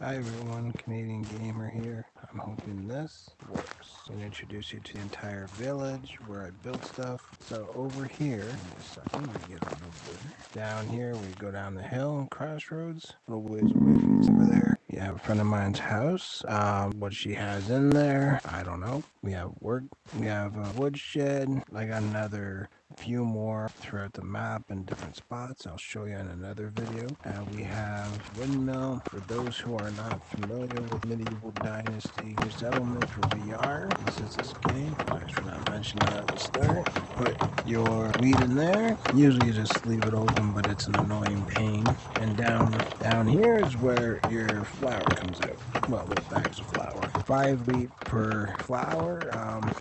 Hi everyone, Canadian Gamer here. I'm hoping this works. I'm going to introduce you to the entire village where I built stuff. So over here, give me a second, let me get on over there. Down here, we go down the hill, crossroads, a little ways away from over there. You have a friend of mine's house. What she has in there, I don't know. We have a woodshed. I got another few more throughout the map in different spots. I'll show you in another video. We have windmill. For those who are not familiar with Medieval Dynasty, your settlement for VR. This is this game. Thanks for not mentioning that at the start. Put your wheat in there. Usually you just leave it open, but it's an annoying pain. And down here is where your flour comes out. Well, with bags of flour. 5 wheat per flour.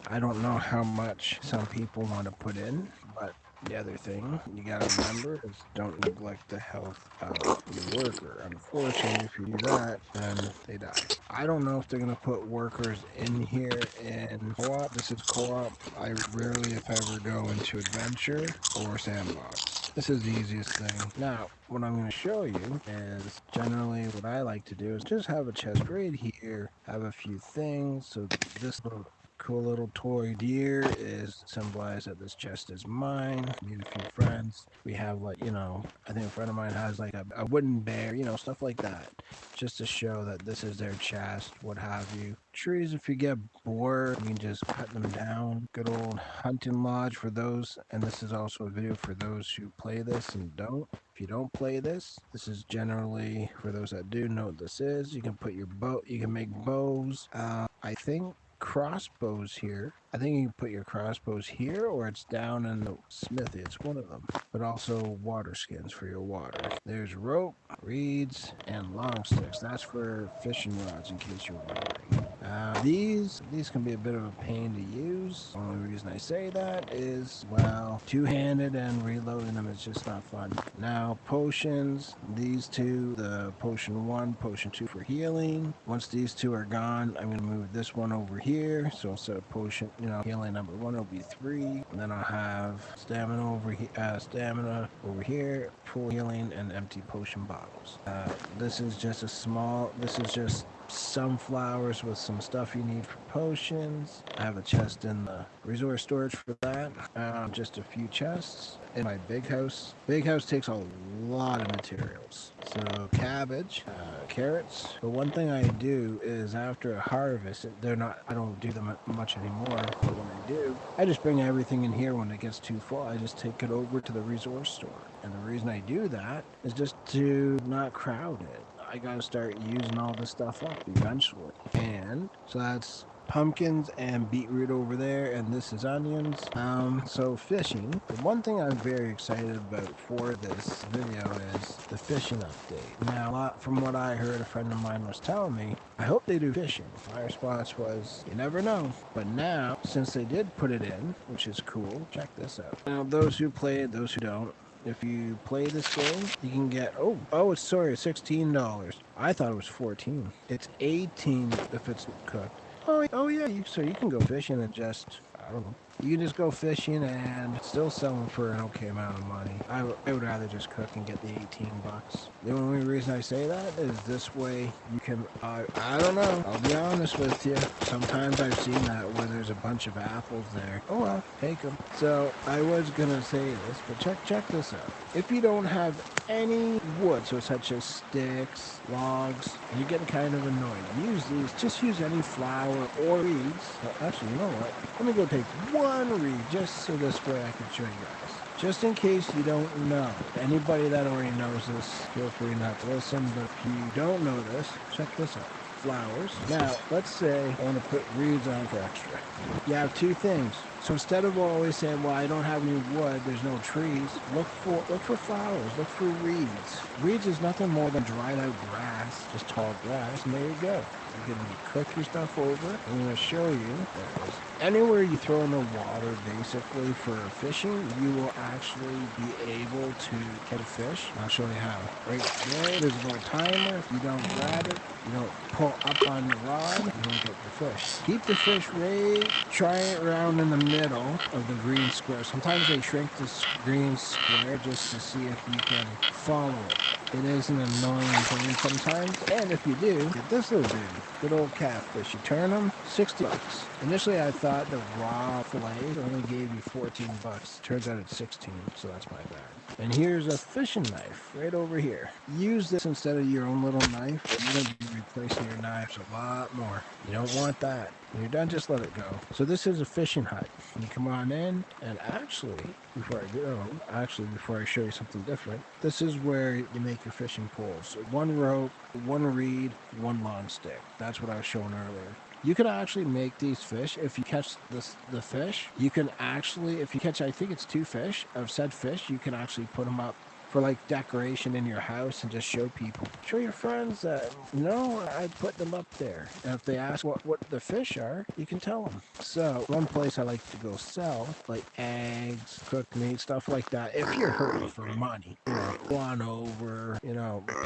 I don't know how much some people want to put in, but the other thing you gotta remember is don't neglect the health of your worker. Unfortunately, if you do that, then they die. I don't know if they're gonna put workers in here in co-op. This is co-op. I rarely, if ever, go into adventure or sandbox. This is the easiest thing. Now, what I'm going to show you is generally what I like to do is just have a chest right here, have a few things. So this little cool little toy deer is symbolized that this chest is mine. Meet a few friends. We have I think a friend of mine has like a wooden bear, stuff like that. Just to show that this is their chest, what have you. Trees, if you get bored, you can just cut them down. Good old hunting lodge for those, and this is also a video for those who play this and don't. If you don't play this, this is generally for those that do know what this is. You can put your bow, you can make bows. I think crossbows here. I think you can put your crossbows here or it's down in the smithy. It's one of them. But also water skins for your water. There's rope, reeds, and long sticks. That's for fishing rods in case you're wondering. These can be a bit of a pain to use. The only reason I say that is, well, two-handed and reloading them is just not fun. Now, potions, these two, the potion 1, potion 2 for healing. Once these two are gone, I'm going to move this one over here. So instead of potion, healing number 1 will be 3. And then I'll have stamina over here, full healing, and empty potion bottles. This is just some flowers with some stuff you need for potions. I have a chest in the resource storage for that. Just a few chests in my big house. Big house takes a lot of materials. So cabbage, carrots. But one thing I do is after a harvest, I don't do them much anymore, but when I do, I just bring everything in here when it gets too full. I just take it over to the resource store. And the reason I do that is just to not crowd it. I gotta start using all this stuff up eventually. And so that's pumpkins and beetroot over there, and this is onions. So fishing. The one thing I'm very excited about for this video is the fishing update. Now, from what I heard, a friend of mine was telling me, I hope they do fishing. My response was, you never know. But now, since they did put it in, which is cool, check this out. Now, those who play it, those who don't, if you play this game, you can get it's $16. I thought it was 14. It's 18 if it's cooked. Oh yeah, so you can go fishing and just, I don't know. You can just go fishing and still sell them for an okay amount of money. I would rather just cook and get the 18 bucks. The only reason I say that is this way you can, I don't know. I'll be honest with you. Sometimes I've seen that where there's a bunch of apples there. Oh well, take them. So I was gonna say this, but check this out. If you don't have any wood, so such as sticks, logs, you're getting kind of annoyed. Just use any flour or reeds. Well, actually, you know what? Let me go take one reed just so this way I can show you guys. Just in case you don't know. Anybody that already knows this, feel free not to listen, but if you don't know this, check this out. Flowers. Now, let's say I want to put reeds on for extra. You have two things. So instead of always saying, well, I don't have any wood, there's no trees, look for flowers, look for reeds. Reeds is nothing more than dried out grass, just tall grass, and there you go. You can cook your stuff over. I'm going to show you. Anywhere you throw in the water, basically, for fishing, you will actually be able to catch a fish. I'll show you how. Right there, there's a little timer. If you don't grab it, you don't pull up on the rod, you don't get the fish. Keep the fish right, try it around in the middle of the green square. Sometimes they shrink this green square just to see if you can follow it. It is an annoying thing sometimes. And if you do, get this little dude. Good old catfish. You turn them, $60. Initially, I thought the raw fillet only gave you $14. Turns out it's 16, so that's my bad. And here's a fishing knife right over here. Use this instead of your own little knife. You're going to be replacing your knives a lot more. You don't want that. When you're done, just let it go. So this is a fishing hut. You come on in, and actually, before I show you something different, this is where you make your fishing poles. One rope, one reed, one long stick. That's what I was showing earlier. You can actually make these fish. If you catch the fish, you can actually, if you catch, I think it's 2 fish of said fish, you can actually put them up for like decoration in your house and just show people. Show your friends that, I put them up there. And if they ask what the fish are, you can tell them. So one place I like to go sell, like eggs, cooked meat, stuff like that. If you're hurting for money, go on over,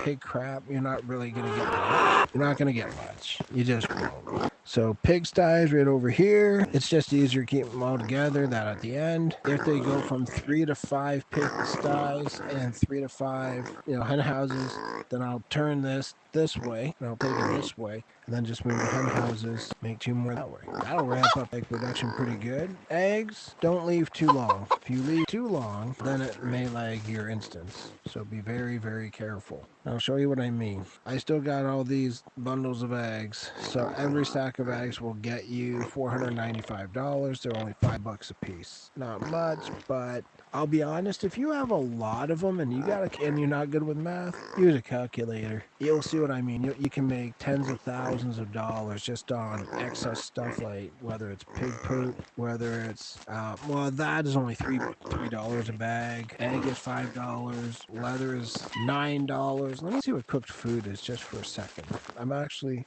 pig crap, you're not really going to get much. You're not going to get much. You just won't. So pigsties right over here. It's just easier to keep them all together. That at the end, if they go from 3 to 5 pigsties and 3 to 5, hen houses, then I'll turn this way, and I'll take it this way, and then just move the hen houses, make 2 more that way. That'll ramp up egg production pretty good. Eggs, don't leave too long. If you leave too long, then it may lag your instance. So be very, very careful. I'll show you what I mean. I still got all these bundles of eggs. So every stack of eggs will get you $495. They're only $5 a piece. Not much, but I'll be honest, if you have a lot of them and you're not good with math, use a calculator. You'll see what I mean. You can make tens of thousands of dollars just on excess stuff, like whether it's pig poop, whether it's that is only $3 a bag. Egg is $5. Leather is $9. Let me see what cooked food is just for a second. I'm actually,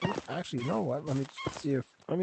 you know what? Let me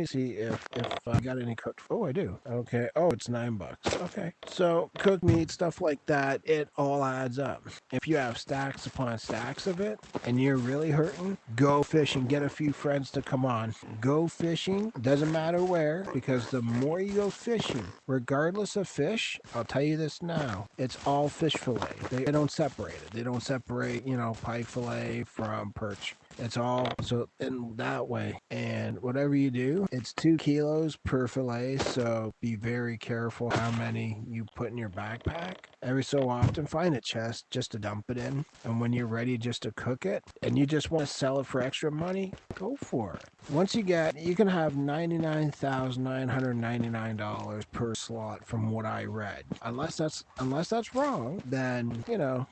see if I got any cooked. Oh, I do. Okay. Oh, it's $9. Okay. So cooked meat, stuff like that, it all adds up. If you have stacks upon stacks of it and you're really hurting, go fishing. Get a few friends to come on. Go fishing. Doesn't matter where, because the more you go fishing, regardless of fish, I'll tell you this now, it's all fish fillet. They don't separate it. They don't separate, pike fillet from perch. It's all so in that way. And whatever you do, it's 2 kilos per fillet. So be very careful how many you put in your backpack. Every so often, find a chest just to dump it in. And when you're ready just to cook it and you just want to sell it for extra money, go for it. Once you can have $99,999 per slot from what I read. Unless that's wrong, then,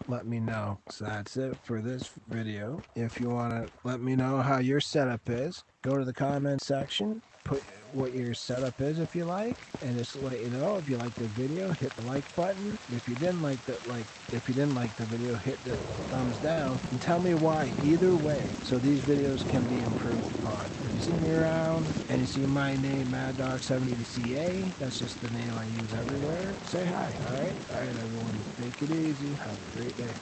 let me know. So that's it for this video. If you want to let me know how your setup is, go to the comment section, put what your setup is if you like, and just let you know. If you like the video, hit the like button. If you didn't like the video, hit the thumbs down and tell me why. Either way, so these videos can be improved upon. If you see me around and you see my name, Mad Dog 780CA, that's just the name I use everywhere. Say hi. All right, everyone. Take it easy. Have a great day.